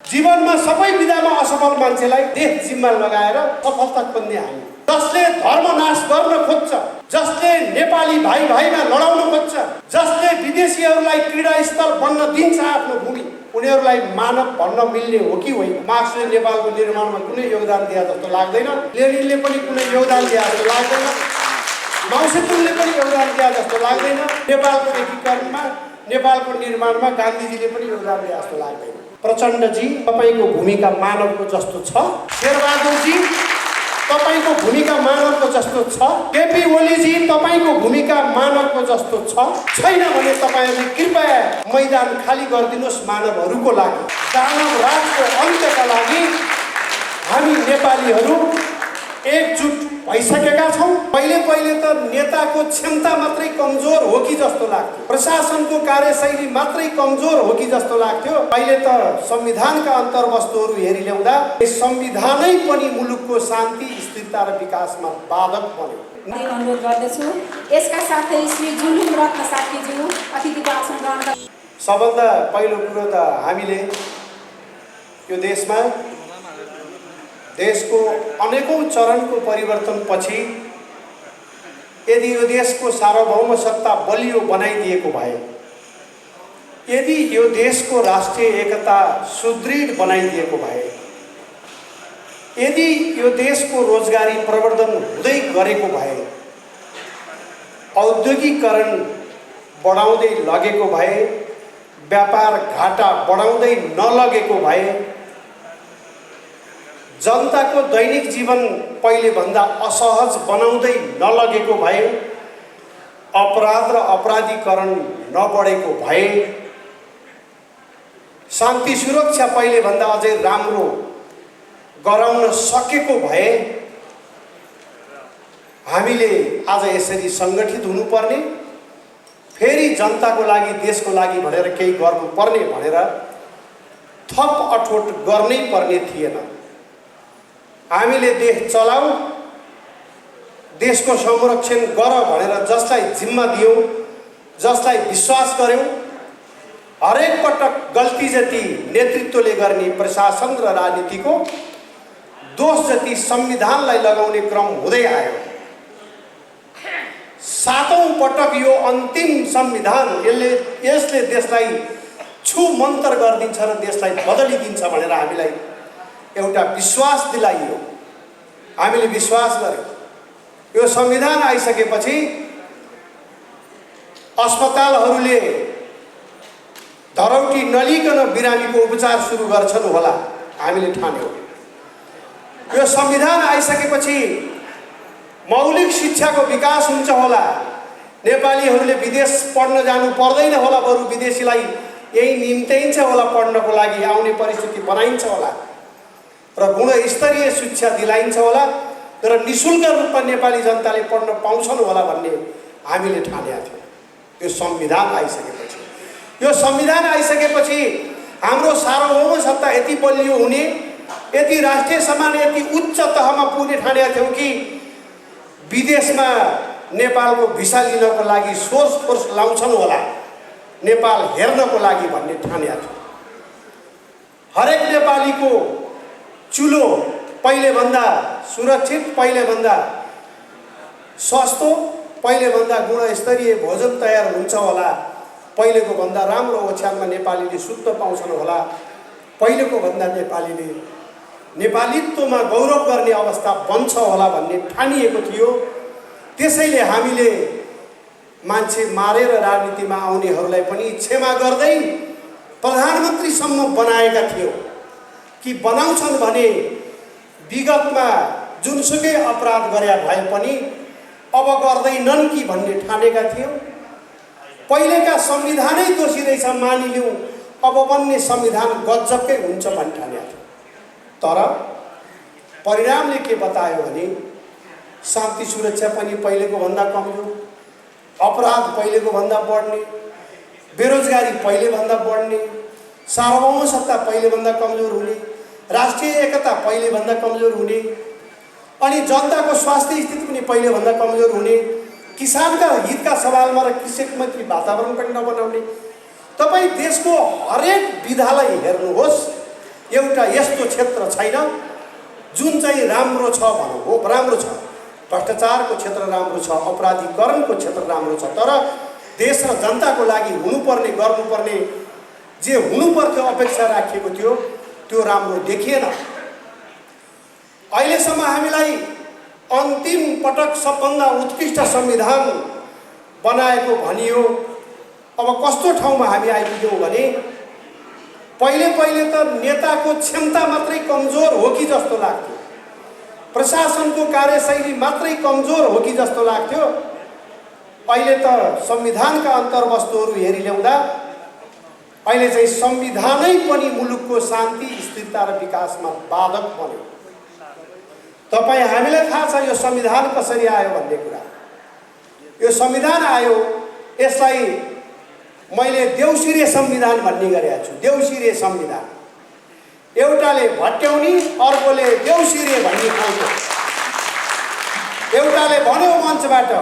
जीवनमा सबै विधामा असफल मान्छेलाई देश जिम्मा लगाएर सफलता खोज्ने हामी, जसले धर्म नाश गर्न खोज्छ, जसले नेपाली भाइ भाइमा लडाउन खोज्छ, जसले विदेशीहरूलाई पीडास्थल बन्न दिन्छ आफ्नो भूमि, उनीहरूलाई मानव भन्न मिल्ने हो कि होइन? मार्क्सले नेपालको निर्माणमा कुनै योगदान दिए जस्तो लाग्दैन, लेनिनले पनि कुनै योगदान दिए जस्तो लाग्दैन, माओसेतुङले पनि योगदान दिए जस्तो लाग्दैन, नेपालको एकीकरणमा नेपालको निर्माणमा गान्धीजीले पनि योगदान दिए जस्तो लाग्दैन। प्रचण्डजी, तपाईको भूमिका मानवको जस्तो छ। शेरबहादुरजी, तपाईको भूमिका मानवको जस्तो छ। केपी ओलीजी, तपाईको भूमिका मानवको जस्तो छैन भने तपाईहरुले कृपया मैदान खाली गरिदिनुहोस् मानवहरूको लागि। दानव राजको अन्त्यका लागि हामी नेपालीहरू एकजुट भइसकेका छौं। पहिले त नेताको क्षमता मात्रै कमजोर हो कि जस्तो लाग्थ्यो, प्रशासनको कार्यशैली मात्रै कमजोर हो कि जस्तो लाग्थ्यो। अहिले त संविधानका अन्तर्वस्तुहरू हेरी ल्याउँदा संविधानै पनि मुलुकको शान्ति, स्थिरता र विकासमा बाधक बन्यो। अनुरोध गर्दछु। यसका साथै श्री जुलुम रत्न साक्यज्यू अतिथिको आसन ग्रहण। सबभन्दा पहिलो कुरो त हामीले यो देशको अनेकौं चरणको परिवर्तनपछि यदि यो देशको सार्वभौम सत्ता बलियो बनाइदिएको भए, यदि यो देशको राष्ट्रिय एकता सुदृढ बनाइदिएको भए, यदि यो देशको रोजगारी प्रवर्धन हुँदै गरेको भए, औद्योगिकीकरण बढाउँदै लगेको भए, व्यापार घाटा बढाउँदै नलगेको भए, जनताको दैनिक जीवन पहिले भन्दा असहज बनाउँदै नलगेको भए, अपराध र अपराधीकरण नबढेको भए, शान्ति सुरक्षा पहिले भन्दा अझै राम्रो गराउन सकेको भए, हामीले आज यसरी संगठित हुनुपर्ने, फेरि जनताको लागि, देशको लागि भनेर केही गर्नुपर्ने भनेर थप अठोट गर्नै पर्ने थिएन। हामीले देश चलाऊ, देशको संरक्षण गर भनेर जसलाई जिम्मा दियौं, जसलाई विश्वास गर्यौं, हरेक पटक गल्ती जति नेतृत्वले गर्ने प्रशासन र राजनीतिको, दोष जति संविधानलाई लगाउने क्रम हुँदै आयो। सातौं पटक यो अन्तिम संविधान यसले देशलाई छुमन्तर गरिदिन्छ र देशलाई बदलिदिन्छ भनेर हामीलाई एउटा विश्वास दिलाइयो। हामीले विश्वास गर्यौं। यो संविधान आइसकेपछि अस्पतालहरूले धरौटी नलिकन बिरामीको उपचार सुरु गर्छन् होला, हामीले ठान्यौं। यो संविधान आइसकेपछि मौलिक शिक्षाको विकास हुन्छ होला, नेपालीहरूले विदेश पढ्न जानु पर्दैन होला, बरु विदेशीलाई यही निम्त्याइन्छ होला, पढ्नको लागि आउने परिस्थिति बनाइन्छ होला र गुणस्तरीय शिक्षा दिलाइन्छ होला र निशुल्क रूपमा नेपाली जनताले पढ्न पाउँछन् होला भन्ने हामीले ठानेका थियौँ। यो संविधान आइसकेपछि हाम्रो सार्वभौम सत्ता यति बलियो हुने, यति राष्ट्रिय सम्मान यति उच्च तहमा पुग्ने ठानेका थियौँ कि विदेशमा नेपालको भिसा लिनको लागि सोर्स फोर्स लाउँछन् होला, नेपाल हेर्नको लागि भन्ने ठानेका थियौँ। हरेक नेपालीको चुलो पहिले भन्दा सुरक्षित, पहिले भन्दा सस्तो, पहिले भन्दा गुणस्तरीय भोजन तयार हुन्छ होला, पहिलेको भन्दा राम्रो ओछ्यानमा नेपालीले सुत्न पाउँछन् होला, पहिलेको भन्दा नेपालीले नेपालीत्वमा गौरव गर्ने अवस्था बन्छ होला भन्ने ठानिएको थियो। त्यसैले हामीले मान्छे मारेर राजनीतिमा आउनेहरूलाई पनि क्षमा गर्दै प्रधानमन्त्रीसम्म बनाएका थियौँ कि बनाउँछन् भने विगतमा जुनसुकै अपराध गरे भए पनि अब गर्दैनन् कि भन्ने ठानेका थियौँ। पहिलेका संविधानै दोषी रहेछ मानिलिउँ, अब बन्ने संविधान गजबकै हुन्छ भन्ने ठानेका थियौँ। तर परिणामले के बतायो भने शान्ति सुरक्षा पनि पहिलेको भन्दा कमजोर, अपराध पहिलेको भन्दा बढ्ने, बेरोजगारी पहिले भन्दा बढ्ने, सार्वभौम सत्ता पहिले भन्दा कमजोर हुने, राष्ट्रिय एकता पहिले भन्दा कमजोर हुने, अनि जनताको स्वास्थ्य स्थिति पनि पहिले भन्दा कमजोर हुने, किसानका हितका सवालमा र कृषक मैत्री वातावरण पनि नबनाउने। तपाई देशको हरेक विधालाई हेर्नुहोस्, एउटा यस्तो क्षेत्र छैन जुन चाहिँ राम्रो छ भनौँ। हो, राम्रो छ, भ्रष्टाचारको क्षेत्र राम्रो छ, अपराधीकरणको क्षेत्र राम्रो छ, तर देश र जनताको लागि हुनुपर्ने गर्नुपर्ने जे हुनुपर्थ्यो अपेक्षा राखिएको थियो त्यो राम्रो देखिएन। अहिलेसम्म हामीलाई अन्तिम पटक सबभन्दा उत्कृष्ट संविधान बनाएको भनियो। अब कस्तो ठाउँमा हामी आइपुग्यौँ भने पहिले त नेताको क्षमता मात्रै कमजोर हो कि जस्तो लाग्थ्यो, प्रशासनको कार्यशैली मात्रै कमजोर हो कि जस्तो लाग्थ्यो। अहिले त संविधानका अन्तर्वस्तुहरू हेरी ल्याउँदा अहिले चाहिँ संविधानै पनि मुलुकको शान्ति, स्थिरता र विकासमा बाधक बन्यो। तपाईँ हामीलाई थाहा छ यो संविधान कसरी आयो भन्ने कुरा। यो संविधान आयो, यसलाई मैले देउसिरे संविधान भन्ने गरेको छु। देउसिरे संविधान, एउटाले भट्याउने अर्कोले देउसिरे भन्ने खान्छ। एउटाले भन्यो मञ्चबाट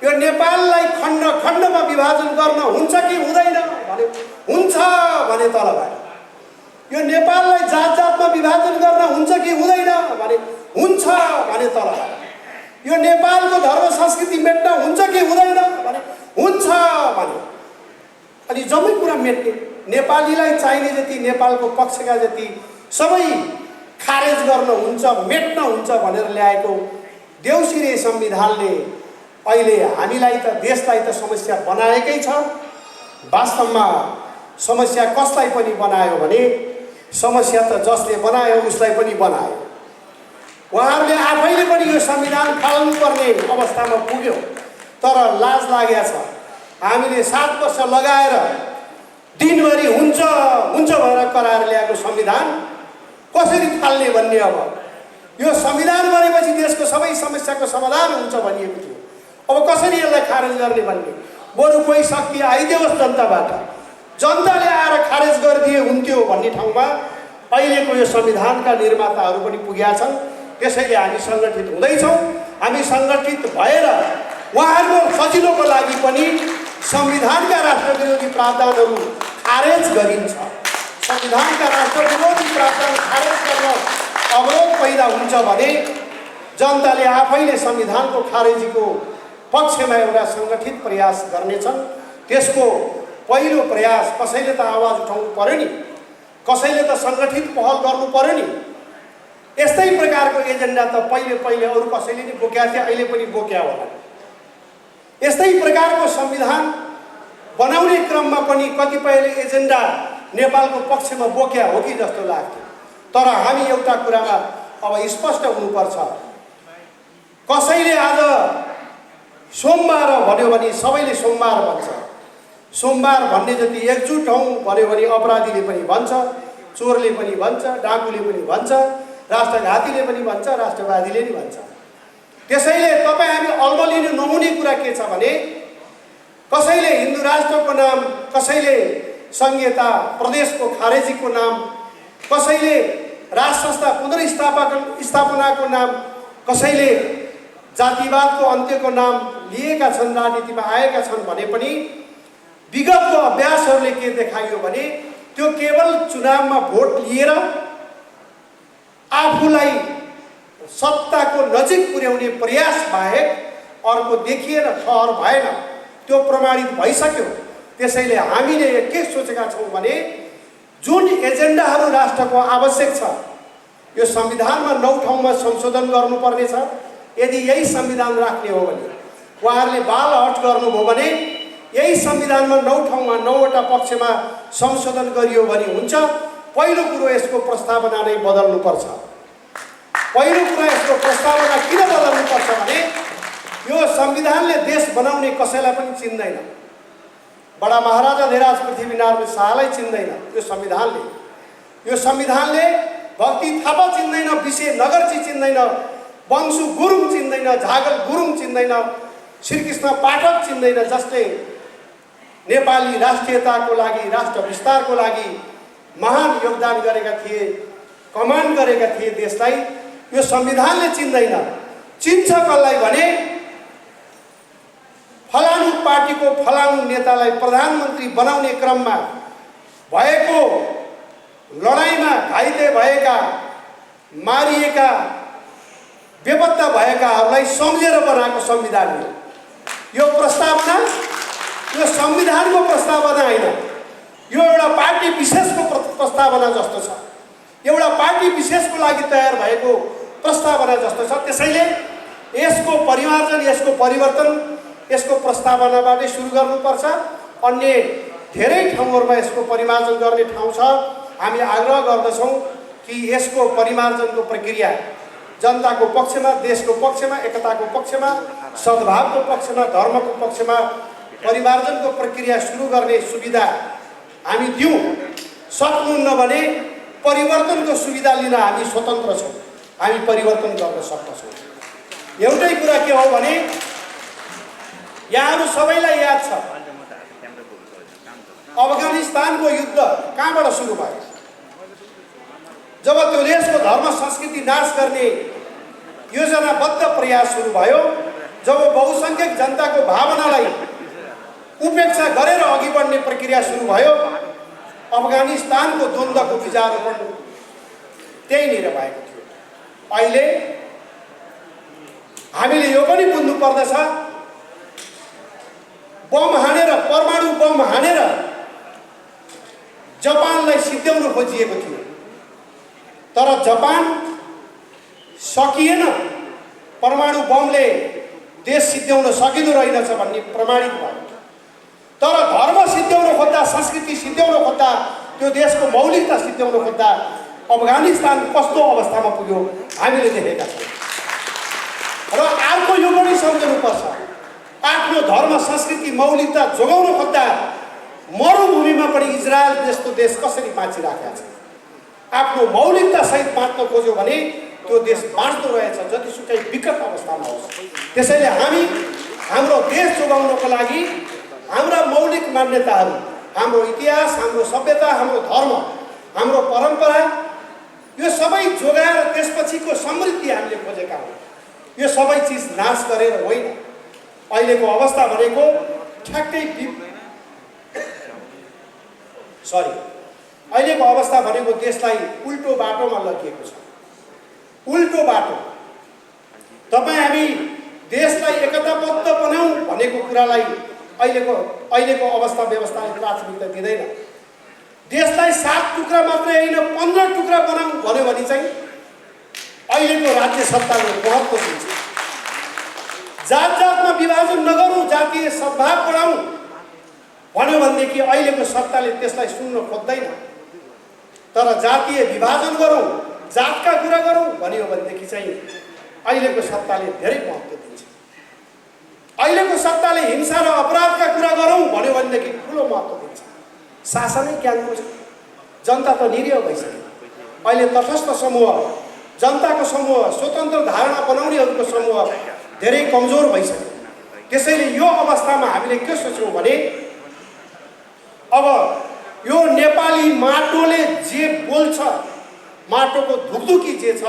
यो नेपाललाई खण्ड खण्डमा विभाजन गर्न हुन्छ कि हुँदैन भन्यो, हुन्छ भने तलबाट। यो नेपाललाई जात जातमा विभाजन गर्न हुन्छ कि हुँदैन भने हुन्छ भने तलबाट। यो नेपालको धर्म संस्कृति मेट्न हुन्छ कि हुँदैन भने हुन्छ भने। अनि जम्मै कुरा मेट्ने, नेपालीलाई चाहिने जति, नेपालको पक्षका जति सबै खारेज गर्न हुन्छ, मेट्न हुन्छ भनेर ल्याएको देउसिरे संविधानले अहिले हामीलाई त, देशलाई त समस्या बनाएकै छ। वास्तवमा समस्या कसलाई पनि बनायो भने समस्या त जसले बनायो उसलाई पनि बनायो। उहाँहरूले आफैले पनि यो संविधान फाल्नुपर्ने अवस्थामा पुग्यो, तर लाज लागेको छ। हामीले 7 वर्ष लगाएर दिनभरि हुन्छ हुन्छ भएर कराएर ल्याएको संविधान कसरी फाल्ने भन्ने। अब यो संविधान बनेपछि देशको सबै समस्याको समाधान हुन्छ भनिएको थियो, अब कसरी यसलाई खारेज गर्ने भन्ने। बरु कोही शक्ति आइदियोस् जनताबाट, जनताले आएर खारेज गरिदिए हुन्थ्यो भन्ने ठाउँमा अहिलेको यो संविधानका निर्माताहरू पनि पुगेका छन्। त्यसैले हामी सङ्गठित हुँदैछौँ। हामी सङ्गठित भएर उहाँहरूको सजिलोको लागि पनि संविधानका राष्ट्रविरोधी प्रावधानहरू खारेज गरिन्छ। संविधानका राष्ट्रविरोधी प्रावधान खारेज गर्न अवरोध पैदा हुन्छ भने जनताले आफैले संविधानको खारेजीको पक्षमा एउटा सङ्गठित प्रयास गर्नेछन्। त्यसको पहिलो प्रयास कसैले त आवाज उठाउनु पर्यो नि, कसैले त सङ्गठित पहल गर्नु पर्यो नि। यस्तै प्रकारको एजेन्डा त पहिले अरू कसैले नि बोकेका थिए, अहिले पनि बोक्या होला। यस्तै प्रकारको संविधान बनाउने क्रममा पनि कतिपयले एजेन्डा नेपालको पक्षमा बोक्या हो कि जस्तो लाग्थ्यो। तर हामी एउटा कुरामा अब स्पष्ट हुनुपर्छ, कसैले आज सोमबार भन्यो भने सबैले सोमबार भन्छ। सोमबार भन्ने जति एकजुट हौँ भन्यो भने अपराधीले पनि भन्छ, चोरले पनि भन्छ, डाकुले पनि भन्छ, राष्ट्रघातीले पनि भन्छ, राष्ट्रवादीले पनि भन्छ। त्यसैले तपाईँ हामी अल्मलिनु नहुने कुरा के छ भने कसैले हिन्दू राष्ट्रको नाम, कसैले संहिता प्रदेशको खारेजीको नाम, कसैले राष्ट्र संस्था पुनर्स्थापनाको नाम, कसैले जातिवादको अन्त्यको नाम लिएका छन्, राजनीतिमा आएका छन् भने पनि विगतको अभ्यासहरूले के देखाइयो भने त्यो केवल चुनावमा भोट लिएर आफूलाई सत्ताको नजिक पुर्याउने प्रयास बाहेक अर्को देखिएन, ठहर भएन, त्यो प्रमाणित भइसक्यो। त्यसैले हामीले के सोचेका छौँ भने जुन एजेन्डाहरू राष्ट्रको आवश्यक छ यो संविधानमा 9 ठाउँमा संशोधन गर्नुपर्ने छ। यदि यही संविधान राख्ने हो भने, उहाँहरूले बाल हट गर्नुभयो भने यही संविधानमा 9 ठाउँमा 9वटा पक्षमा संशोधन गरियो भने हुन्छ। पहिलो कुरो यसको प्रस्तावना नै बदल्नुपर्छ। पहिलो कुरा यसको प्रस्तावना किन बदल्नुपर्छ भने यो संविधानले देश बनाउने कसैलाई पनि चिन्दैन। बडा महाराजा धीराज पृथ्वीनारायण शाहलाई चिन्दैन यो संविधानले। यो संविधानले भक्ति थापा चिन्दैन, विशे नगरजी चिन्दैन, वंशु गुरुङ चिन्दैन, झागल गुरुङ चिन्दैन, श्रीकृष्ण पाठक चिन्दैन, जसले नेपाली राष्ट्रियताको लागि, राष्ट्र विस्तारको लागि महान योगदान गरेका थिए, कमान्ड गरेका थिए देशलाई। यो संविधानले चिन्दैन। चिन्छ कसलाई भने फलानु पार्टीको फलानु नेतालाई प्रधानमन्त्री बनाउने क्रममा भएको लडाइँमा घाइते भएका, मारिएका, बेपत्ता भएकाहरूलाई सम्झेर बनाएको संविधान हो। यो प्रस्तावना यो संविधानको प्रस्तावना होइन, यो एउटा पार्टी विशेषको प्रस्तावना जस्तो छ, एउटा पार्टी विशेषको लागि तयार भएको प्रस्तावना जस्तो छ। त्यसैले यसको परिमार्जन, यसको परिवर्तन, यसको प्रस्तावनाबाटै सुरु गर्नुपर्छ। अन्य धेरै ठाउँहरूमा यसको परिमार्जन गर्ने ठाउँ छ। हामी आग्रह गर्दछौँ कि यसको परिमार्जनको प्रक्रिया जनताको पक्षमा, देशको पक्षमा, एकताको पक्षमा, सद्भावको पक्षमा, धर्मको पक्षमा परिमार्जनको प्रक्रिया सुरु गर्ने सुविधा हामी दिउँ। सक्नुहुन्न भने परिवर्तनको सुविधा लिन हामी स्वतन्त्र छौँ, हामी परिवर्तन गर्न सक्दछौँ। एउटै कुरा के हो भने यहाँहरू सबैलाई याद छ अफगानिस्तानको युद्ध कहाँबाट सुरु भयो? जब त्यो देशको धर्म संस्कृति नाश गर्ने योजनाबद्ध प्रयास सुरु भयो, जब बहुसङ्ख्यक जनताको भावनालाई उपेक्षा गरेर अघि बढ्ने प्रक्रिया सुरु भयो, अफगानिस्तानको द्वन्द्वको बीजारोपण त्यहीँनिर भएको थियो। अहिले हामीले यो पनि बुझ्नु पर्दछ, बम हानेर, परमाणु बम हानेर जापानलाई सिद्ध्याउन खोजिएको थियो, तर जापान सकिएन। परमाणु बमले देश सिद्ध्याउन सकिँदो रहेनछ भन्ने प्रमाणित भयो। तर धर्म सिद्ध्याउन खोज्दा, संस्कृति सिद्ध्याउन खोज्दा, त्यो देशको मौलिकता सिद्ध्याउन खोज्दा अफगानिस्तान कस्तो अवस्थामा पुग्यो हामीले देखेका छौँ। र अर्को यो पनि सम्झनुपर्छ, आफ्नो धर्म संस्कृति मौलिकता जोगाउन खोज्दा मरुभूमिमा पनि इजरायल जस्तो देश कसरी बाँचिराखेका छ। आफ्नो मौलिकता सहित बाँच्न खोज्यो भने त्यो देश बाँच्दो रहेछ, जतिसुकै विकट अवस्थामा होस्। त्यसैले हामी हाम्रो देश जोगाउनको लागि हाम्रा मौलिक मान्यताहरू, हाम्रो इतिहास, हाम्रो सभ्यता, हाम्रो धर्म, हाम्रो परम्परा, यो सबै जोगाएर त्यसपछिको समृद्धि हामीले खोजेका हौँ। यो सबै चिज नाश गरेर होइन। अहिलेको अवस्था भनेको ठ्याक्कै अहिलेको अवस्था भनेको देशलाई उल्टो बाटोमा लगिएको छ। उल्टो बाटो। तपाईँ हामी देशलाई एकताबद्ध बनाऊँ भनेको कुरालाई अहिलेको अवस्था व्यवस्थाले प्राथमिकता दिँदैन। देशलाई 7 टुक्रा मात्रै होइन 15 टुक्रा बनाऊँ भन्यो भने चाहिँ अहिलेको राज्य सत्ताले महत्त्व दिन्छ। जात जातमा विभाजन नगरौँ, जातीय सद्भाव बढाउँ भन्यो भनेदेखि अहिलेको सत्ताले त्यसलाई सुन्न खोज्दैन। तर जातीय विभाजन गरौँ, जातका कुरा गरौँ भन्यो भनेदेखि चाहिँ अहिलेको सत्ताले धेरै महत्त्व दिन्छ। अहिलेको सत्ताले हिंसा र अपराधका कुरा गरौँ भन्यो भनेदेखि ठुलो महत्त्व दिन्छ। शासनै ज्ञानको छ, जनता त निरीह भइसक्यो। अहिले तटस्थ समूह, जनताको समूह, स्वतन्त्र धारणा बनाउनेहरूको समूह धेरै कमजोर भइसक्यो। त्यसैले यो अवस्थामा हामीले के सोच्यौँ भने अब यो नेपाली माटोले जे बोल्छ, माटोको धुकधुकी जे छ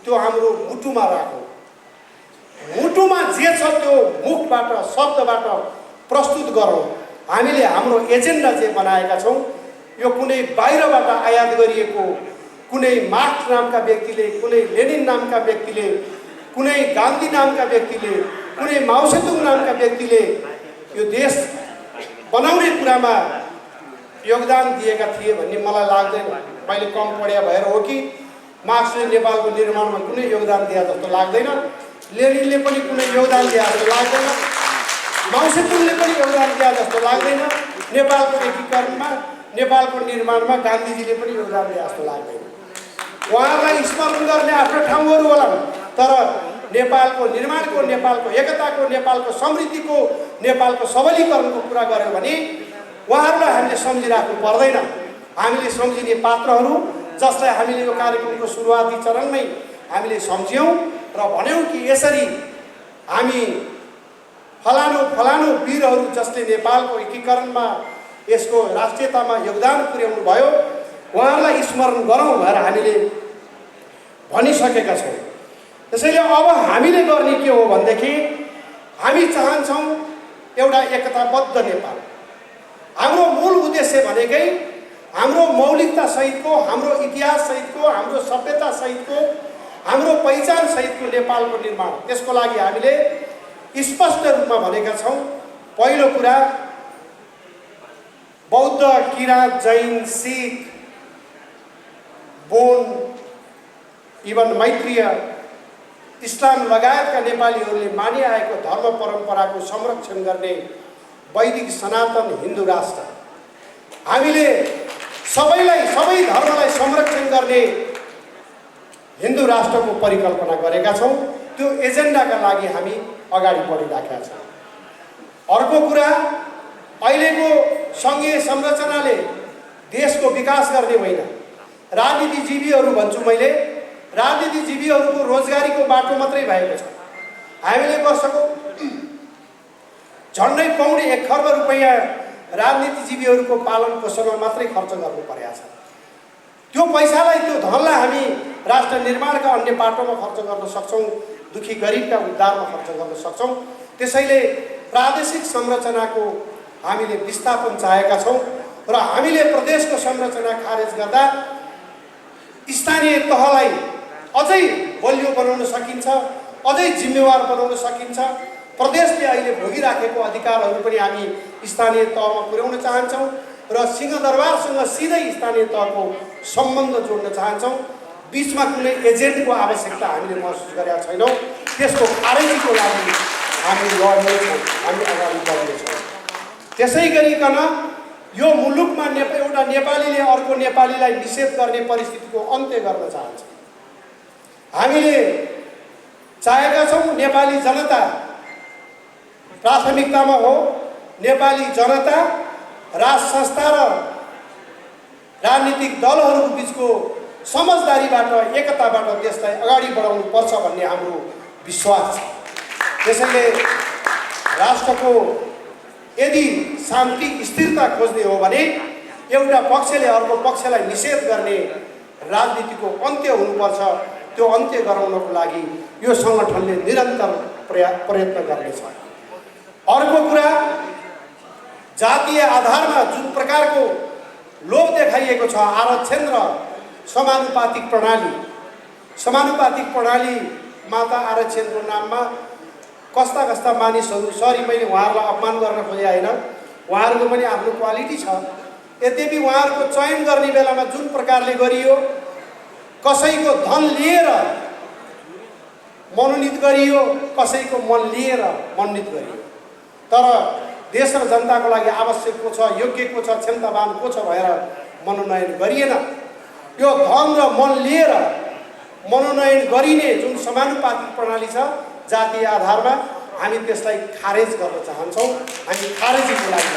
त्यो हाम्रो मुटुमा राखौँ। मुटुमा जे छ त्यो मुखबाट, शब्दबाट प्रस्तुत गरौँ। हामीले हाम्रो एजेन्डा जे बनाएका छौँ यो कुनै बाहिरबाट आयात गरिएको, कुनै मार्क्स नामका व्यक्तिले, कुनै लेनिन नामका व्यक्तिले, कुनै गान्धी नामका व्यक्तिले, कुनै माओसेतुङ नामका व्यक्तिले यो देश बनाउने कुरामा योगदान दिएका थिए भन्ने मलाई लाग्दैन। मैले कम पढ्या भएर हो कि मार्क्सले नेपालको निर्माणमा कुनै योगदान दिए जस्तो लाग्दैन, लेनिनले पनि कुनै योगदान दिए जस्तो लाग्दैन, माओसेतुङले पनि योगदान दिए जस्तो लाग्दैन, नेपालको एकीकरणमा, नेपालको निर्माणमा गान्धीजीले पनि योगदान दिए जस्तो लाग्दैन। उहाँलाई स्मरण गर्ने आफ्नो ठाउँहरू होला, तर नेपालको निर्माणको, नेपालको एकताको, नेपालको समृद्धिको, नेपालको सबलीकरणको कुरा गर्यो भने उहाँहरूलाई हामीले सम्झिराख्नु पर्दैन। हामीले सम्झिने पात्रहरू जसलाई हामीले यो कार्यक्रमको सुरुवाती चरणमै हामीले सम्झ्यौँ र भन्यौँ कि यसरी हामी फलानु वीरहरू जसले नेपालको एकीकरणमा, यसको राष्ट्रियतामा योगदान पुर्याउनु भयो, उहाँहरूलाई स्मरण गरौँ भनेर हामीले भनिसकेका छौँ। त्यसैले अब हामीले गर्ने के हो भनेदेखि हामी चाहन्छौँ एउटा एकताबद्ध नेपाल। हाम्रो मूल उद्देश्य भनेकै हाम्रो मौलिकता सहितको, हाम्रो इतिहास सहितको, हाम्रो सभ्यता सहितको, हाम्रो पहिचान सहितको नेपालको निर्माण, त्यसको लागि हामीले स्पष्ट रूपमा भनेका छौँ। पहिलो कुरा, बौद्ध, किराँत, जैन, सिख, बोन, इभन मैत्रीय, इस्लाम लगायतका नेपालीहरूले मानिआएको धर्म परम्पराको संरक्षण गर्ने वैदिक सनातन हिन्दू राष्ट्र, हामीले सबैलाई, सबै धर्मलाई संरक्षण गर्ने हिन्दू राष्ट्रको परिकल्पना गरेका छौँ। त्यो एजेन्डाका लागि हामी अगाडि बढिराखेका छौँ। अर्को कुरा, अहिलेको सङ्घीय संरचनाले देशको विकास गर्ने होइन। राजनीतिजीवीहरू भन्छु मैले, राजनीतिजीवीहरूको रोजगारीको बाटो मात्रै भएको छ। हामीले वर्षको झन्डै पाउने 1 खर्ब रुपैयाँ राजनीतिजीवीहरूको पालन पोषणमा मात्रै खर्च गर्नु परेको छ। त्यो पैसालाई, त्यो धनलाई हामी राष्ट्र निर्माणका अन्य बाटोमा खर्च गर्न सक्छौँ, दुखी गरिबका उद्धारमा खर्च गर्न सक्छौँ। त्यसैले प्रादेशिक संरचनाको हामीले विस्थापन चाहेका छौँ र हामीले प्रदेशको संरचना खारेज गर्दा स्थानीय तहलाई अझै बलियो बनाउन सकिन्छ, अझै जिम्मेवार बनाउन सकिन्छ। प्रदेशले अहिले भोगिराखेको अधिकारहरू पनि हामी स्थानीय तहमा पुर्याउन चाहन्छौँ र सिंहदरबारसँग सिधै स्थानीय तहको सम्बन्ध जोड्न चाहन्छौँ। बिचमा कुनै एजेन्टको आवश्यकता हामीले महसुस गरेका छैनौँ। त्यसको खारेजीको लागि हामी लड्नेछौँ, हामी अगाडि बढ्नेछौँ। त्यसै गरिकन यो मुलुकमा एउटा नेपालीले अर्को नेपालीलाई निषेध गर्ने परिस्थितिको अन्त्य गर्न चाहन्छ। हामीले चाहेका छौँ नेपाली जनता प्राथमिकतामा हो। नेपाली जनता, राज संस्था र राजनीतिक दलहरूको बिचको समझदारीबाट, एकताबाट देशलाई अगाडि बढाउनु पर्छ भन्ने हाम्रो विश्वास छ। त्यसैले राष्ट्रको यदि शान्ति स्थिरता खोज्ने हो भने एउटा पक्षले अर्को पक्षलाई निषेध गर्ने राजनीतिको अन्त्य हुनुपर्छ। त्यो अन्त्य गराउनको लागि यो सङ्गठनले निरन्तर प्रयत्न गर्नेछ। अर्को कुरा, जातीय आधारमा जुन प्रकारको लोभ देखाइएको छ, आरक्षण र समानुपातिक प्रणालीमा त आरक्षणको नाममा कस्ता कस्ता मानिसहरू, सरी मैले उहाँहरूलाई अपमान गर्न खोजे होइन, उहाँहरूको पनि आफ्नो क्वालिटी छ। यद्यपि उहाँहरूको चयन गर्ने बेलामा जुन प्रकारले गरियो, कसैको धन लिएर मनोनित गरियो, कसैको मन लिएर मनोनित गरियो। तर देश र जनताको लागि आवश्यक को छ, योग्य को छ, क्षमतावान को छ भएर मनोनयन गरिएन। यो धन र मन लिएर मनोनयन गरिने जुन समानुपातिक प्रणाली छ जातीय आधारमा, हामी त्यसलाई खारेज गर्न चाहन्छौँ। हामी खारेजीको लागि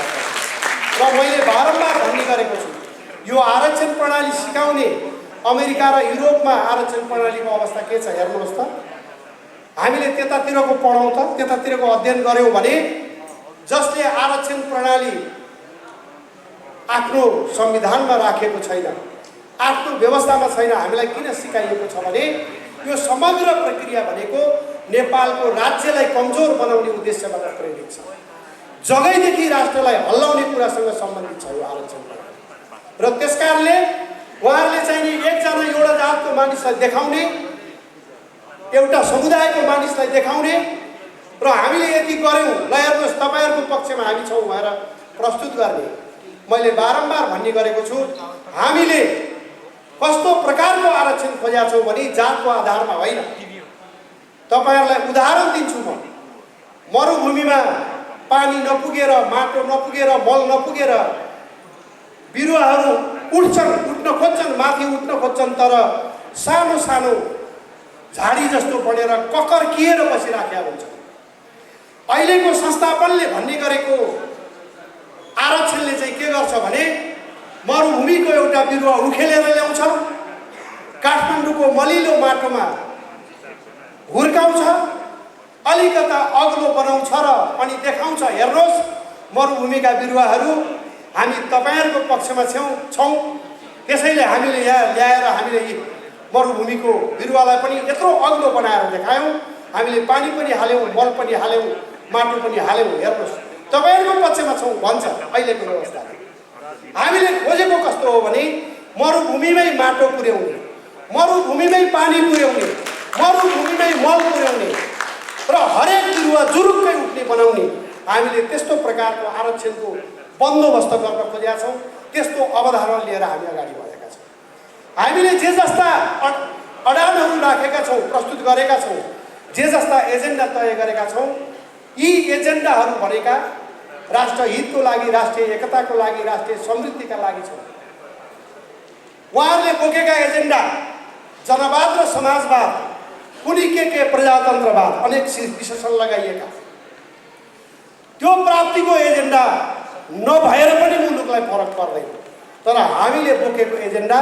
र मैले बारम्बार भन्ने गरेको छु, यो आरक्षण प्रणाली सिकाउने अमेरिका र युरोपमा आरक्षण प्रणालीको अवस्था के छ हेर्नुहोस् त। हामीले त्यतातिरको पढौँ त, त्यतातिरको अध्ययन गऱ्यौँ भने जसले आरक्षण प्रणाली आफ्नो संविधानमा राखेको छैन, आफ्नो व्यवस्थामा छैन, हामीलाई किन सिकाइएको छ भने यो समग्र प्रक्रिया भनेको नेपालको राज्यलाई कमजोर बनाउने उद्देश्यबाट प्रेरित छ। जगैदेखि राष्ट्रलाई हल्लाउने कुरासँग सम्बन्धित छ यो आरक्षण प्रणाली। र त्यसकारणले उहाँहरूले चाहिँ नि एकजना एउटा जातको मानिसलाई देखाउने, एउटा समुदायको मानिसलाई देखाउने र हामीले यति गऱ्यौँ, ल हेर्नुहोस् तपाईँहरूको पक्षमा हामी छौँ भनेर प्रस्तुत गर्ने। मैले बारम्बार भन्ने गरेको छु, हामीले कस्तो प्रकारको आरक्षण खोजेका छौँ भने जातको आधारमा होइन। तपाईँहरूलाई उदाहरण दिन्छु म। मरुभूमिमा पानी नपुगेर, माटो नपुगेर, मल नपुगेर बिरुवाहरू उठ्न खोज्छन्, माथि उठ्न खोज्छन्, तर सानो सानो झाडी जस्तो बढेर ककर्किएर बसिराखेका हुन्छ। अहिलेको संस्थापनले भन्ने गरेको आरक्षणले चाहिँ के गर्छ भने मरुभूमिको एउटा बिरुवा उखेलेर ल्याउँछ, काठमाडौँको मलिलो माटोमा हुर्काउँछ, अलिकता अग्लो बनाउँछ र अनि देखाउँछ, हेर्नुहोस् मरुभूमिका बिरुवाहरू हामी तपाईँहरूको पक्षमा छौँ। त्यसैले हामीले यहाँ ल्याएर हामीले मरुभूमिको बिरुवालाई पनि यत्रो अग्लो बनाएर देखायौँ, हामीले पानी पनि हाल्यौँ, मल पनि हाल्यौँ, माटो पनि हाल्यौँ, हेर्नुहोस् तपाईँहरूको पक्षमा छौँ भन्छ अहिलेको व्यवस्थाले। हामीले खोजेको कस्तो हो भने मरुभूमिमै माटो पुर्याउने, मरुभूमिमै पानी पुर्याउने, मरुभूमिमै मल पुर्याउने र हरेक बिरुवा जुरुक्कै उठ्ने बनाउने हामीले त्यस्तो प्रकारको आरक्षणको बन्दोबस्त गर्न खोजेका छौँ। त्यस्तो अवधारणा लिएर हामी अगाडि बढेका छौँ। हामीले जे जस्ता अडानहरू राखेका छौँ, प्रस्तुत गरेका छौँ, जे जस्ता एजेन्डा तय गरेका छौँ, यी एजेन्डाहरू भनेका राष्ट्रहितको लागि, राष्ट्रिय एकताको लागि, राष्ट्रिय समृद्धिका लागि छन्। उहाँहरूले बोकेका एजेन्डा जनवाद र समाजवाद, कुनै के प्रजातन्त्रवाद, अनेक विशेषण लगाइएका, त्यो प्राप्तिको एजेन्डा नभएर पनि मुलुकलाई फरक पर्दैन। तर हामीले बोकेको एजेन्डा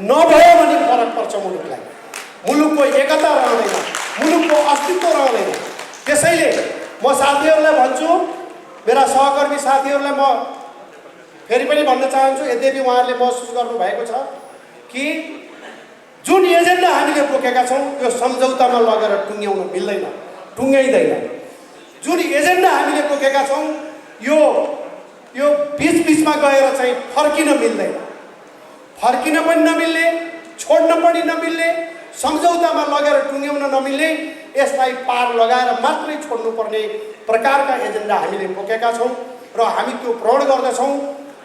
नभए पनि फरक पर्छ मुलुकलाई। मुलुकको एकता रहँदैन, मुलुकको अस्तित्व रहँदैन। त्यसैले म साथीहरूलाई भन्छु, मेरा सहकर्मी साथीहरूलाई म फेरि पनि भन्न चाहन्छु, यद्यपि उहाँहरूले महसुस गर्नुभएको छ कि जुन एजेन्डा हामीले बोकेका छौँ त्यो सम्झौतामा लगेर टुङ्ग्याउन मिल्दैन, टुङ्ग्याइँदैन। जुन एजेन्डा हामीले बोकेका छौँ यो बिचमा गएर चाहिँ फर्किन मिल्दैन, फर्किन पनि नमिल्ने, छोड्न पनि नमिल्ने, सम्झौतामा लगेर टुङ्ग्याउन नमिल्ने, यसलाई पार लगाएर मात्रै छोड्नुपर्ने प्रकारका एजेन्डा हामीले बोकेका छौँ र हामी त्यो प्रण गर्दछौँ।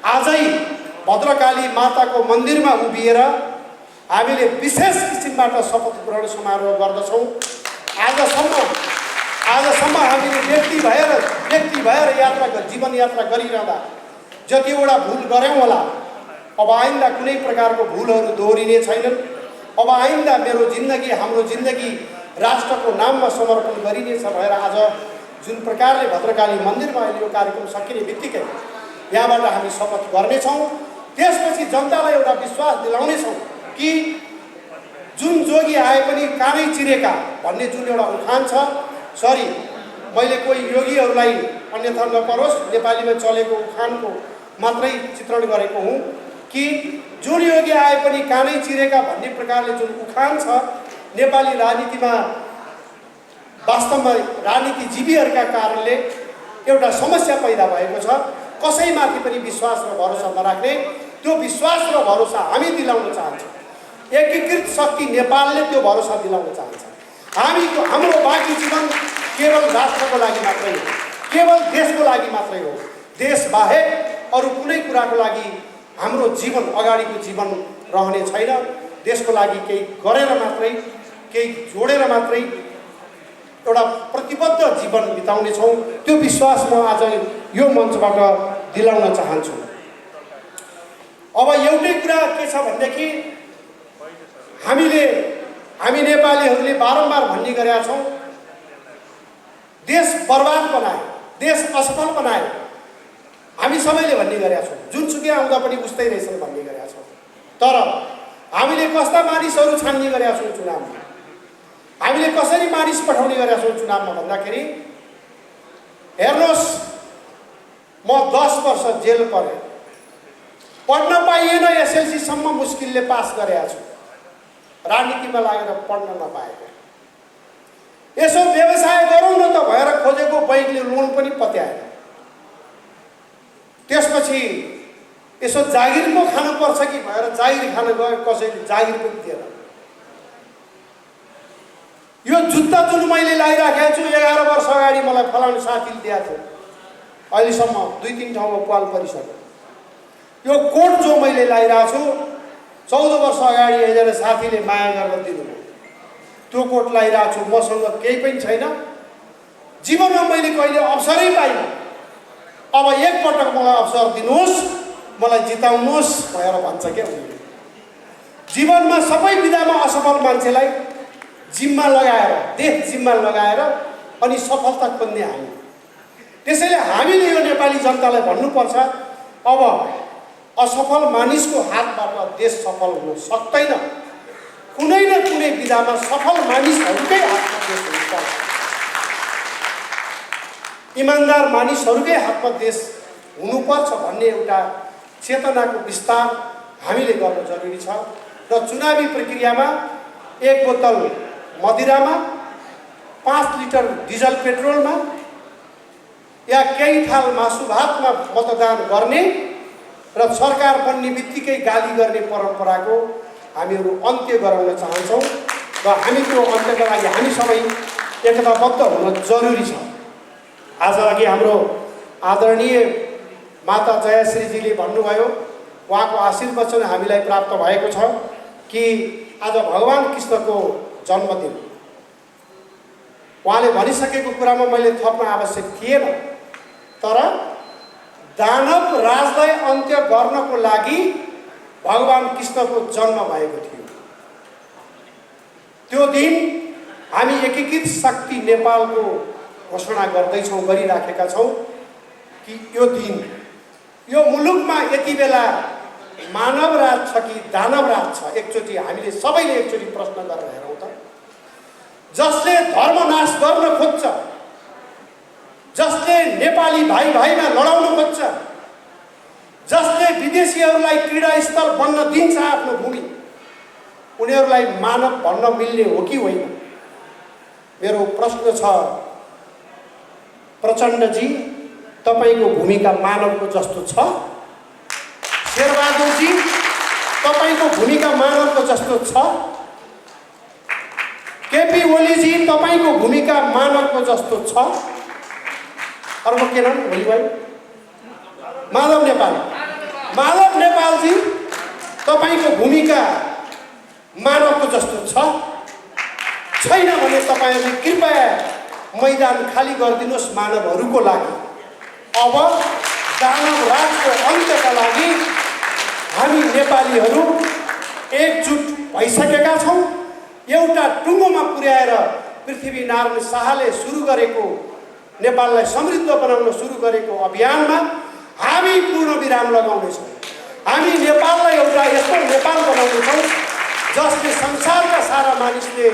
आजै भद्रकाली माताको मन्दिरमा उभिएर हामीले विशेष किसिमबाट शपथ ग्रहण समारोह गर्दछौँ। आजसम्म हामीले व्यक्ति भएर जीवन यात्रा गरिरहँदा जतिवटा भुल गऱ्यौँ होला, अब आइन्दा कुनै प्रकारको भुलहरू दोहोरिने छैनन्। अब आइन्दा मेरो जिन्दगी, हाम्रो जिन्दगी राष्ट्रको नाममा समर्पण गरिनेछ भएर आज जुन प्रकारले भद्रकाली मन्दिरमा अहिले यो कार्यक्रम सकिने बित्तिकै यहाँबाट हामी शपथ गर्नेछौँ। त्यसपछि जनतालाई एउटा विश्वास दिलाउनेछौँ कि जुन जोगी आए पनि कानै चिरेका भन्ने जुन एउटा उखान छ, सरी मैले कोही योगीहरूलाई अन्यथा नपरोस्, नेपालीमा चलेको उखानको मात्रै चित्रण गरेको हुँ कि जुन योगी आए पनि कानै चिरेका भन्ने प्रकारले जुन उखान छ, नेपाली राजनीतिमा वास्तवमा राजनीतिजीवीहरूका कारणले एउटा समस्या पैदा भएको छ। कसैमाथि पनि विश्वास र भरोसा नराख्ने, त्यो विश्वास र भरोसा हामी दिलाउन चाहन्छौँ। एकीकृत शक्ति नेपालले त्यो भरोसा दिलाउन चाहन्छ। हाम्रो बाँकी जीवन केवल राष्ट्रको लागि मात्रै हो, केवल देशको लागि मात्रै हो। देश बाहेक अरू कुनै कुराको लागि हाम्रो जीवन, अगाडिको जीवन रहने छैन। देशको लागि केही गरेर मात्रै, केही जोडेर मात्रै एउटा प्रतिबद्ध जीवन बिताउनेछौँ। त्यो विश्वास म आज यो मञ्चबाट दिलाउन चाहन्छु। अब एउटै कुरा के छ भनेदेखि हामी नेपालीहरूले बारम्बार भन्ने गरेका छौँ, देश बर्बाद बनायो, देश असफल बनायो। हामी सबैले भन्ने गरेका छौँ, जुनसुकै आउँदा पनि उस्तै रहेछन् भन्ने गरेका छौँ। तर हामीले कस्ता मानिसहरू छान्ने गरेका छौँ चुनावमा, हामीले कसरी मानिस पठाउने गरेका छौँ चुनावमा भन्दाखेरि, हेर्नुहोस्, म 10 वर्ष जेल परेँ, पढ्न पाइएन, एसएलसीसम्म मुस्किलले पास गरेका छु, राजनीतिमा लागेर पढ्न नपाएको। यसो व्यवसाय गरौँ न त भएर खोजेको बैङ्कले लोन पनि पत्याएन। त्यसपछि यसो जागिर पो खानुपर्छ कि भएर जागिर खान गयो, कसैले जागिर पनि दिएन। यो जुत्ता जुन मैले लगाइराखेको छु 11 वर्ष अगाडि मलाई फलाउने साथीले दिएको थियो, अहिलेसम्म 2-3 ठाउँमा पाल परिसक्यो। यो कोट जो मैले लगाइरहेको छु 14 वर्ष अगाडि एकजना साथीले माया गरेर दिनुभयो, त्यो कोट लगाइरहेको छु। मसँग केही पनि छैन, जीवनमा मैले कहिले अवसरै पाइनँ। अब एकपटक मलाई अवसर दिनुहोस्, मलाई जिताउनुहोस् भनेर भन्छ क्या उनीहरूले। जीवनमा सबै विधामा असफल मान्छेलाई जिम्मा लगाएर, देश जिम्मा लगाएर अनि सफलता खोज्ने हामी। त्यसैले हामीले यो नेपाली जनतालाई भन्नुपर्छ, अब असफल मानिसको हातबाट देश सफल हुन सक्दैन। कुनै न कुनै विधामा सफल मानिसहरूकै हातमा देश हुनुपर्छ, इमान्दार मानिसहरूकै हातमा देश हुनुपर्छ भन्ने एउटा चेतनाको विस्तार हामीले गर्न जरुरी छ। र चुनावी प्रक्रियामा 1 बोतल मदिरामा, 5 लिटर डिजल पेट्रोलमा या केही थाल मासु भातमा मतदान गर्ने र सरकार बन्ने बित्तिकै गाली गर्ने परम्पराको हामीहरू अन्त्य गराउन चाहन्छौँ र हामी त्यो अन्त्यका लागि हामी सबै एकताबद्ध हुन जरुरी छ। आज अघि हाम्रो आदरणीय माता जयाश्रीजीले भन्नुभयो, उहाँको आशीर्वचन हामीलाई प्राप्त भएको छ कि आज भगवान कृष्णको जन्मदिन। उहाँले भनिसकेको कुरामा मैले थप्न आवश्यक थिएन, तर दानव राजलाई अन्त्य गर्नको लागि भगवान कृष्णको जन्म भएको थियो। त्यो दिन हामी एकीकृत शक्ति नेपालको घोषणा गर्दैछौँ, गरिराखेका छौँ कि यो दिन यो मुलुकमा यति बेला मानव राज छ कि दानव राज छ। एकचोटि हामीले सबैले एकचोटि प्रश्न गरेर हेरौँ त। जसले धर्मनाश गर्न खोज्छ, जसले नेपाली भाइ भाइमा लडाउन खोज्छ, जसले विदेशीहरूलाई क्रीडास्थल बन्न दिन्छ आफ्नो भूमि, उनीहरूलाई मानव भन्न मिल्ने हो कि होइन? मेरो प्रश्न छ, प्रचण्डजी तपाईँको भूमिका मानवको जस्तो छ? शेरबहादुरजी तपाईँको भूमिका मानवको जस्तो छ? केपी ओलीजी तपाईँको भूमिका मानवको जस्तो छ? अर्को के नाम भोलि भाइ? माधव नेपाल। माधव नेपालजी तपाईँको भूमिका मानवको जस्तो छ? छैन भने तपाईँहरूले कृपया मैदान खाली गरिदिनुहोस् मानवहरूको लागि। अब दानव राजको अन्त्यका लागि हामी नेपालीहरू एकजुट भइसकेका छौँ। एउटा टुङ्गोमा पुर्याएर पृथ्वीनारायण शाहले सुरु गरेको, नेपाललाई समृद्ध बनाउन सुरु गरेको अभियानमा हामी पूर्ण विराम लगाउनेछौँ। हामी नेपाललाई एउटा यस्तो नेपाल बनाउनेछौँ जसले संसारका सारा मानिसले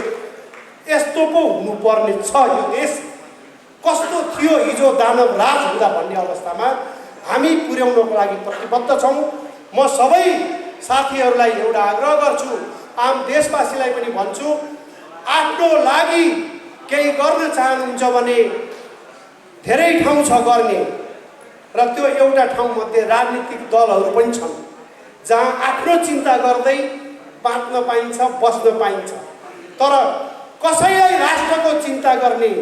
यस्तो पो हुनुपर्ने छ, यो देश कस्तो थियो हिजो दानव राज हुँदा भन्ने अवस्थामा हामी पुर्याउनको लागि प्रतिबद्ध छौँ। म सबै साथीहरूलाई एउटा आग्रह गर्छु, आम देशवासीलाई पनि भन्छु, आफ्नो लागि केही गर्न चाहनुहुन्छ भने धेरै ठाउँ छ गर्ने, र त्यो एउटा ठाउँमध्ये राजनीतिक दलहरू पनि छन् जहाँ आफ्नो चिन्ता गर्दै बाँच्न पाइन्छ, बस्न पाइन्छ। तर कसैलाई राष्ट्रको चिन्ता गर्ने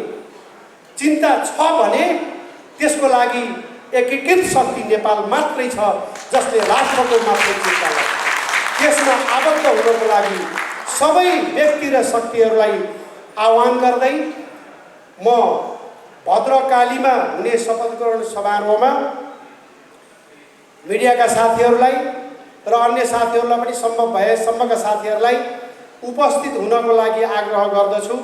चिन्ता छ भने त्यसको लागि एकीकृत शक्ति नेपाल मात्रै छ जसले राष्ट्रको मात्रै चिन्ता गर्छ। त्यसमा आबद्ध हुनको लागि सबै व्यक्ति र शक्तिहरूलाई आह्वान गर्दै म भद्रकालीमा हुने शपथ ग्रहण समारोहमा मिडियाका साथीहरूलाई र अन्य साथीहरूलाई पनि सम्भव भएसम्मका साथीहरूलाई उपस्थित हुनको लागि आग्रह गर्दछु।